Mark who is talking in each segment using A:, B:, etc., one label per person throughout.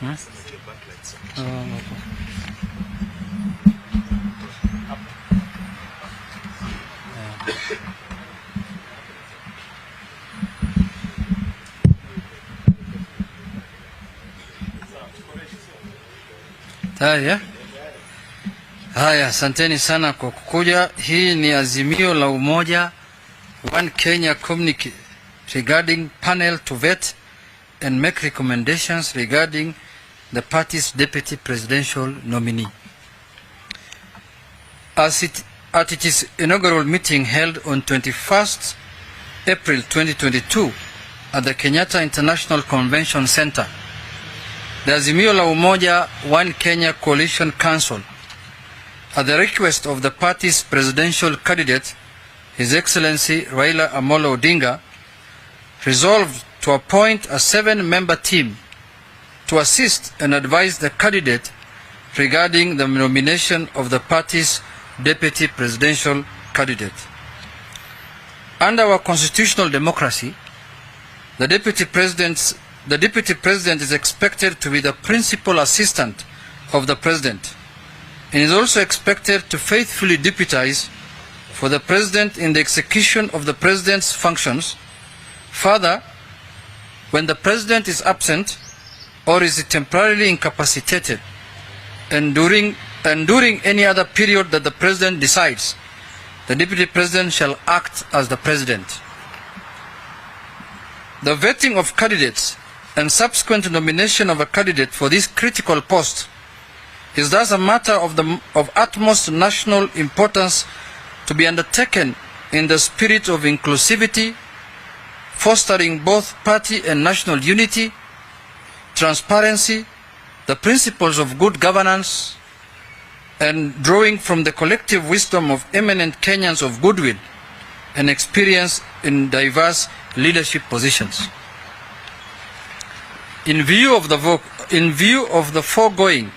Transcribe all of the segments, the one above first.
A: Hmm? Haya, asanteni sana kwa kukuja. Hii ni azimio la umoja One Kenya communique regarding panel to vet and make recommendations regarding the party's deputy presidential nominee. At its inaugural meeting held on 21st April 2022 at the Kenyatta International Convention Center, the Azimio la Umoja One Kenya Coalition Council, at the request of the party's presidential candidate, His Excellency Raila Amolo Odinga, resolved to appoint a 7-member team to assist and advise the candidate regarding the nomination of the party's deputy presidential candidate. Under our constitutional democracy, the deputy president is expected to be the principal assistant of the president and is also expected to faithfully deputize for the president in the execution of the president's functions. Further, when the president is absent or is temporarily incapacitated and during any other period that the president decides, the deputy president shall act as the president. The vetting of candidates and subsequent nomination of a candidate for this critical post is thus a matter of utmost national importance to be undertaken in the spirit of inclusivity, fostering both party and national unity, transparency, the principles of good governance, and drawing from the collective wisdom of eminent Kenyans of goodwill and experience in diverse leadership positions. In view of the foregoing,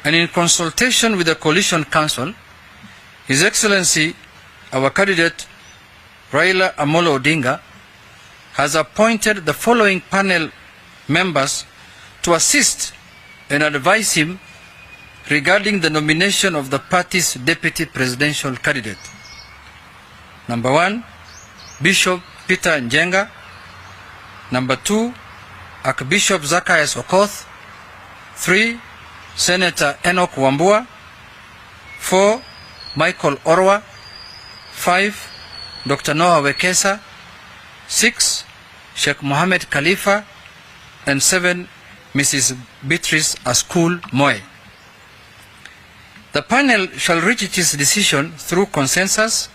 A: and in consultation with the Coalition Council, His Excellency, our candidate, Raila Amolo Odinga, has appointed the following panel members to assist and advise him regarding the nomination of the party's deputy presidential candidate. Number 1, Bishop Peter Njenga. Number 2, Archbishop Zacchaeus Okoth. 3, Senator Enoch Wambua. 4, Michael Orwa. 5, Dr. Noah Wekesa. 6, Sheikh Mohammed Khalifa. And 7, Mrs. Beatrice Askul Moe. The panel shall reach its decision through consensus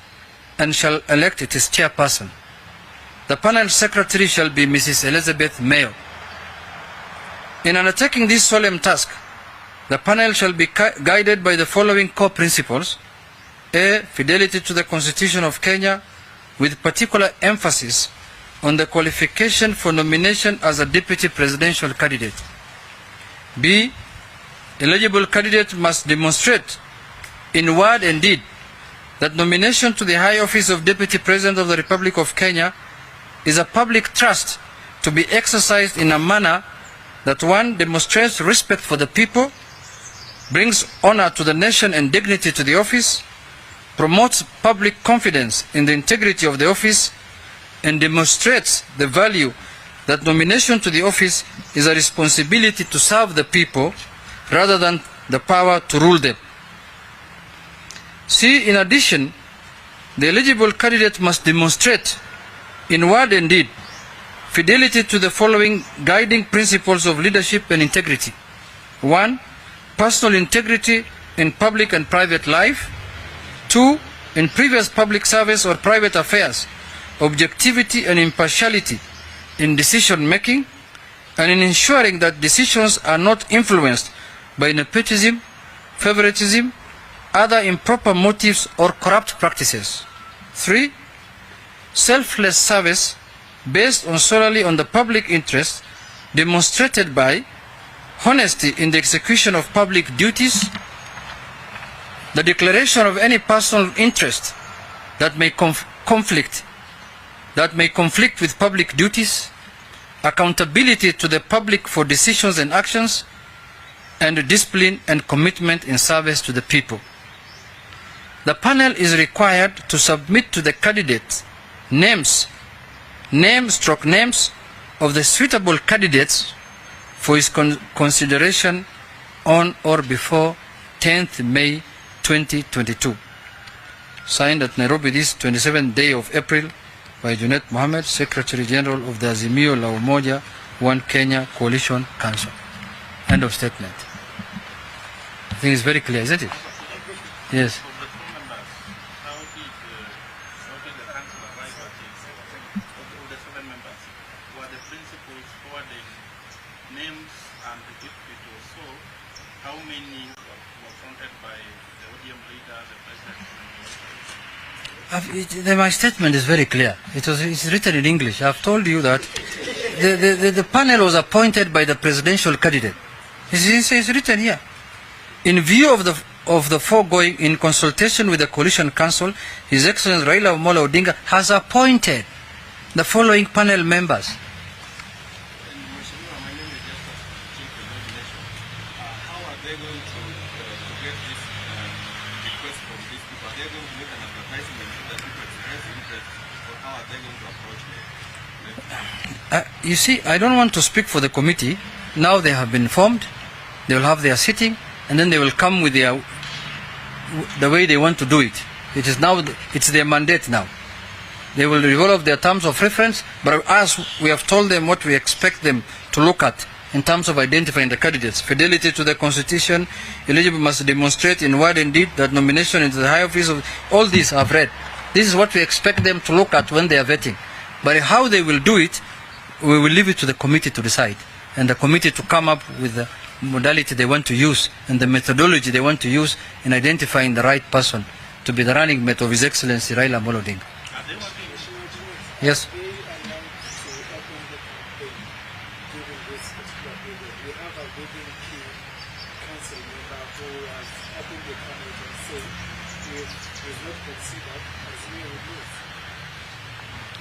A: and shall elect its chairperson. The panel secretary shall be Mrs. Elizabeth Mayo. In undertaking this solemn task, the panel shall be guided by the following core principles. A. Fidelity to the Constitution of Kenya, with particular emphasis on the qualification for nomination as a deputy presidential candidate. B. Eligible candidate must demonstrate in word and deed that nomination to the high office of Deputy President of the Republic of Kenya is a public trust to be exercised in a manner that 1. Demonstrates respect for the people, brings honor to the nation and dignity to the office, promotes public confidence in the integrity of the office, and demonstrates the value that nomination to the office is a responsibility to serve the people rather than the power to rule them. C. In addition, the eligible candidate must demonstrate in word and deed fidelity to the following guiding principles of leadership and integrity. 1. Personal integrity in public and private life. 2. In previous public service or private affairs, objectivity and impartiality in decision making, and in ensuring that decisions are not influenced by nepotism, favoritism, other improper motives or corrupt practices. 3. Selfless service based solely on the public interest, demonstrated by honesty in the execution of public duties, the declaration of any personal interest that may conflict with public duties, accountability to the public for decisions and actions, and discipline and commitment in service to the people. The panel is required to submit to the candidates names of the suitable candidates for his consideration on or before 10th May 2022. Signed at Nairobi this 27th day of April by Junet Mohammed, Secretary General of the Azimio la Umoja One Kenya Coalition Council. End of statement. I think it's very clear, isn't it? Yes. My statement is very clear. It's written in English. I've told you that the panel was appointed by the presidential candidate. It's written here. In view of the foregoing, in consultation with the Coalition Council, His Excellency Raila Amolo Odinga has appointed the following panel members. You see, I don't want to speak for the committee. Now they have been formed. They will have their sitting, and then they will come with the way they want to do it. It's their mandate now. They will develop their terms of reference, but as we have told them what we expect them to look at in terms of identifying the candidates. Fidelity to the Constitution, eligible must demonstrate in word and deed that nomination into the high office of all these I've read. This is what we expect them to look at when they are vetting. But how they will do it, we will leave it to the committee to decide, and the committee to come up with the modality they want to use and the methodology they want to use in identifying the right person to be the running mate of His Excellency Raila Amolo Odinga. Yes.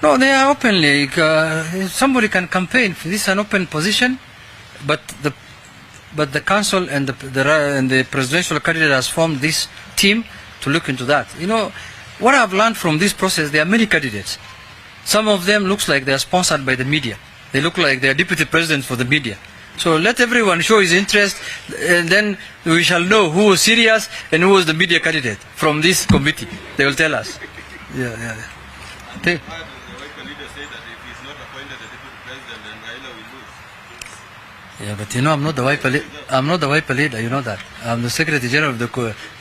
A: No, they are openly. Somebody can campaign. This is an open position, but the council and the presidential candidate has formed this team to look into that. You know, what I've learned from this process, there are many candidates. Some of them looks like they are sponsored by the media. They look like they are deputy presidents for the media. So let everyone show his interest, and then we shall know who was serious and who was the media candidate from this committee. They will tell us. Yeah. Yeah, but you know, I'm not the wiper leader, you know that. I'm the Secretary General of the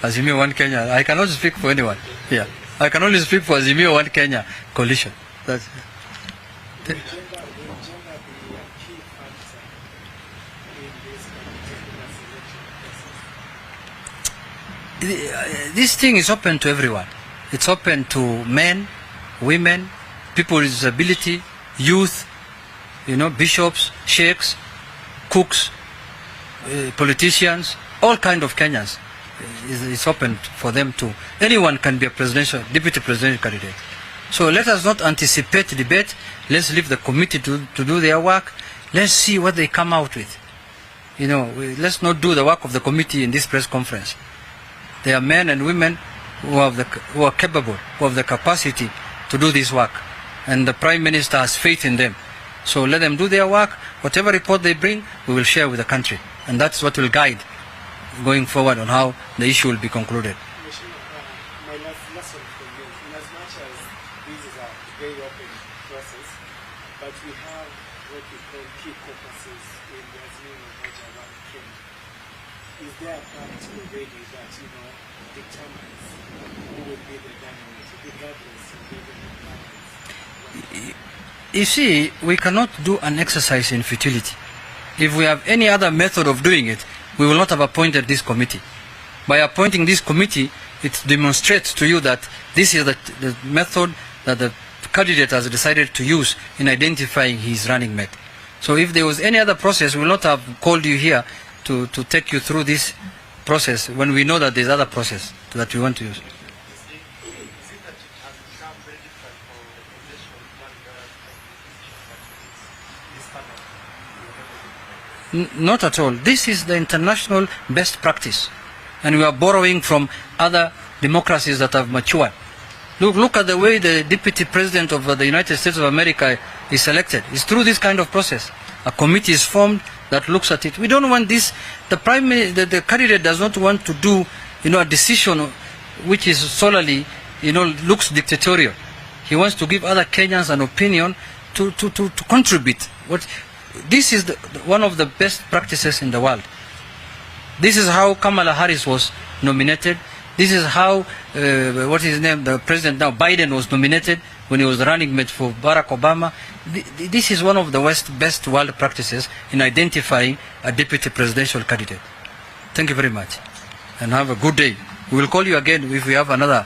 A: Azimio One Kenya. I cannot speak for anyone. Yeah, I can only speak for Azimio One Kenya coalition. That's it. This thing is open to everyone. It's open to men, women, people with disability, youth, you know, bishops, sheikhs, cooks, politicians, all kind of Kenyans. It's open for them to. Anyone can be a deputy presidential candidate. So let us not anticipate debate. Let's leave the committee to do their work. Let's see what they come out with. You know, let's not do the work of the committee in this press conference. They are men and women who are capable, who have the capacity to do this work. And the Prime Minister has faith in them. So let them do their work. Whatever report they bring, we will share with the country. And that's what will guide going forward on how the issue will be concluded.
B: My last one from you, in as much as this is a very open process, but we have what we call key caucuses in the Azimio Umoja One Kenya. Is there a part already that, you know, determines who will be the dynamics, regardless of even the balance?
A: You see, we cannot do an exercise in futility. If we have any other method of doing it, we will not have appointed this committee. By appointing this committee, it demonstrates to you that this is the method that the candidate has decided to use in identifying his running mate. So if there was any other process, we will not have called you here to take you through this process when we know that there is other process that we want to use. Not at all. This is the international best practice. And we are borrowing from other democracies that have matured. Look at the way the deputy president of the United States of America is selected. It's through this kind of process. A committee is formed that looks at it. We don't want this. The candidate does not want to do, a decision which is solely, looks dictatorial. He wants to give other Kenyans an opinion to contribute. This is one of the best practices in the world. This is how Kamala Harris was nominated. This is how, the president now, Biden, was nominated when he was running mate for Barack Obama. This is one of the best world practices in identifying a deputy presidential candidate. Thank you very much. And have a good day. We will call you again if we have another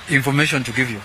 A: information to give you.